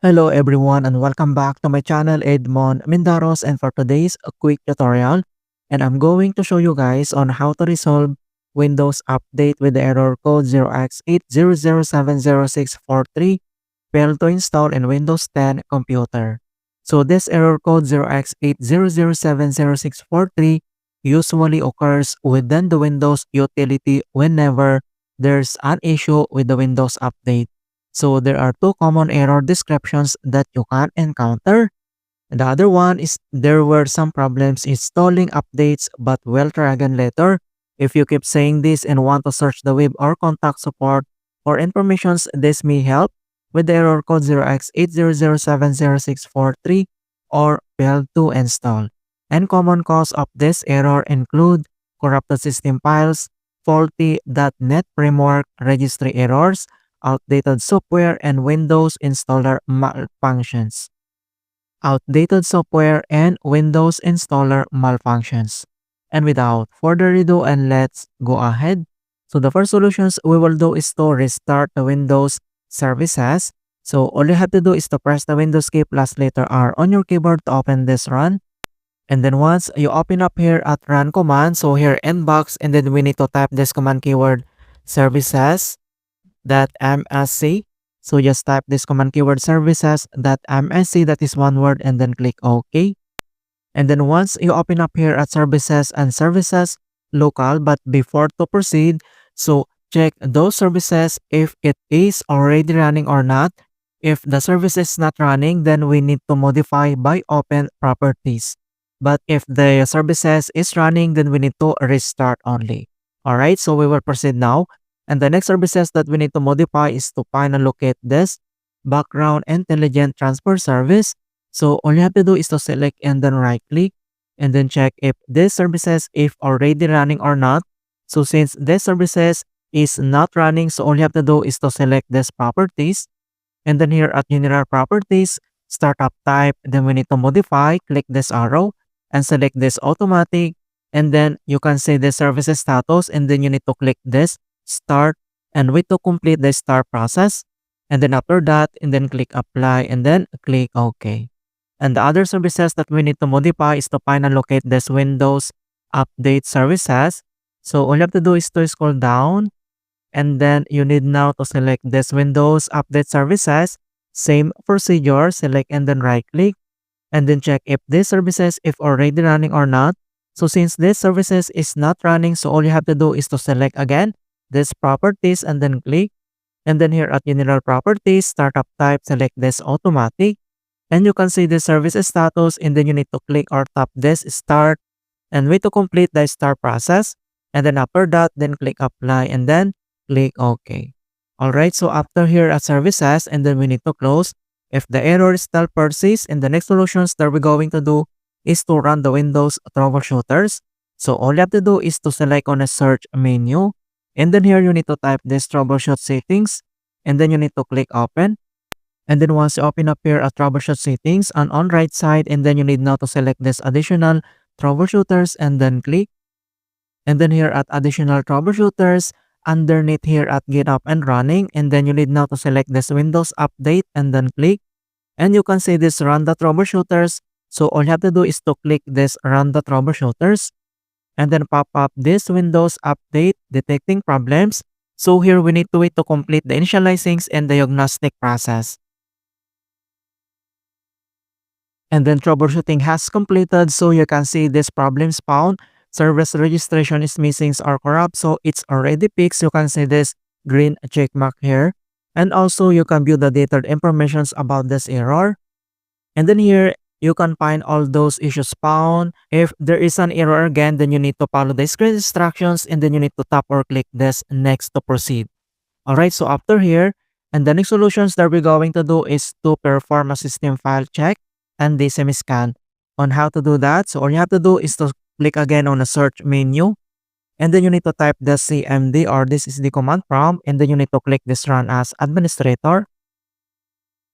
Hello everyone and welcome back to my channel Edmund Mindaros, and for today's quick tutorial, and I'm going to show you guys on how to resolve Windows update with the error code 0x80070643 failed to install in Windows 10 computer. So this error code 0x80070643 usually occurs within the Windows utility whenever there's an issue with the Windows update. So there are two common error descriptions that you can encounter. The other one is there were some problems installing updates but will try again later. If you keep saying this and want to search the web or contact support for informations, this may help with the error code 0x80070643 or failed to install. And common cause of this error include corrupted system files, faulty .NET framework registry errors, outdated software, and Windows installer malfunctions. Outdated software and Windows installer malfunctions. And without further ado, and let's go ahead. So the first solutions we will do is to restart the Windows services. So all you have to do is to press the Windows key plus letter R on your keyboard to open this run. And then once you open up here at run command, so here inbox, and then we need to type this command keyword services .msc. So just type this command keyword services.msc, that is one word, and then click OK. And then once you open up here at services and services local, but before to proceed, so check those services if it is already running or not. If the service is not running, then we need to modify by open properties. But if the services is running, then we need to restart only. Alright, so we will proceed now. And the next services that we need to modify is to find and locate this background intelligent transfer service. So all you have to do is to select and then right click and then check if this services if already running or not. So since this services is not running, so all you have to do is to select this properties. And then here at general properties, startup type, then we need to modify, click this arrow and select this automatic. And then you can say the services status, and then you need to click this start and wait to complete the start process, and then after that, and then click apply and then click OK. And the other services that we need to modify is to find and locate this Windows update services. So all you have to do is to scroll down, and then you need now to select this Windows update services. Same procedure, select and then right click and then check if this services if already running or not. So since this services is not running, so all you have to do is to select again this properties and then click, and then here at general properties, startup type, select this automatic, and you can see the service status, and then you need to click or tap this start and wait to complete the start process, and then after that, then click apply and then click OK. Alright, so after here at services, and then we need to close. If the error still persists, and the next solutions that we're going to do is to run the Windows troubleshooters. So all you have to do is to select on a search menu, and then here you need to type this troubleshoot settings, and then you need to click open. And then once you open up here at troubleshoot settings and on right side, and then you need now to select this additional troubleshooters and then click. And then here at additional troubleshooters, underneath here at get up and running, and then you need now to select this Windows update and then click. And you can see this run the troubleshooters. So all you have to do is to click this run the troubleshooters, and then pop up this Windows update detecting problems. So here we need to wait to complete the initializing and diagnostic process. And then troubleshooting has completed, so you can see this problems found. Service registration is missing or corrupt, so it's already fixed. You can see this green check mark here. And also you can view the detailed informations about this error. And then here you can find all those issues found. If there is an error again, then you need to follow the screen instructions, and then you need to tap or click this next to proceed. Alright, so after here, and the next solutions that we're going to do is to perform a system file check and DSM scan. On how to do that, so all you have to do is to click again on the search menu, and then you need to type the CMD, or this is the command prompt, and then you need to click this run as administrator.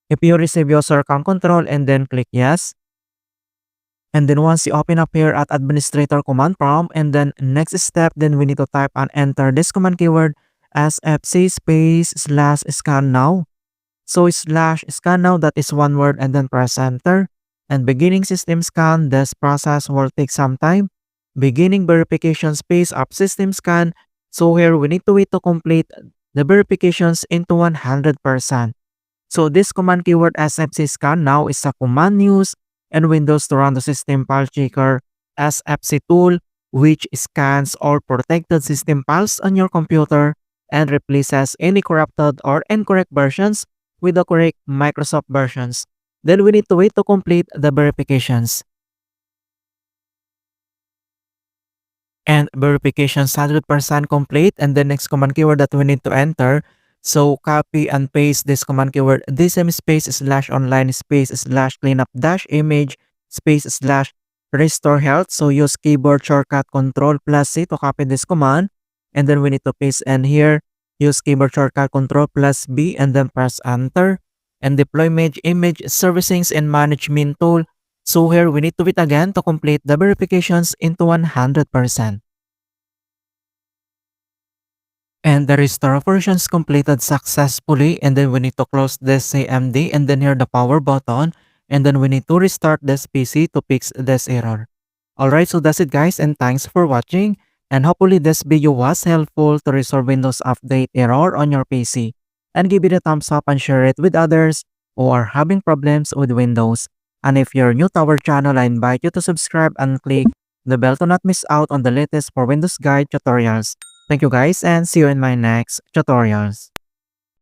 If you receive user account control, and then click yes. And then once you open up here at administrator command prompt, and then next step, then we need to type and enter this command keyword sfc space /scan now. So slash scan now, that is one word, and then press enter. And beginning system scan, this process will take some time. Beginning verification space up system scan. So here we need to wait to complete the verifications into 100%. So this command keyword sfc scan now is a command used in Windows to run the system file checker sfc tool, which scans all protected system files on your computer and replaces any corrupted or incorrect versions with the correct Microsoft versions. Then we need to wait to complete the verifications. And verifications 100% complete, and the next command keyword that we need to enter. So copy and paste this command keyword dsm space slash online space slash cleanup dash image space slash restore health. So use keyboard shortcut control plus C to copy this command, and then we need to paste in here. Use keyboard shortcut control plus B and then press enter, and deploy image servicings and management tool. So here we need to wait again to complete the verifications into 100%. And the restore versions completed successfully, and then we need to close this CMD and then here the power button, and then we need to restart this PC to fix this error. Alright, so that's it guys, and thanks for watching, and hopefully this video was helpful to resolve Windows Update error on your PC. And give it a thumbs up and share it with others who are having problems with Windows. And if you're new to our channel, I invite you to subscribe and click the bell to not miss out on the latest for Windows Guide tutorials. Thank you guys, and see you in my next tutorials.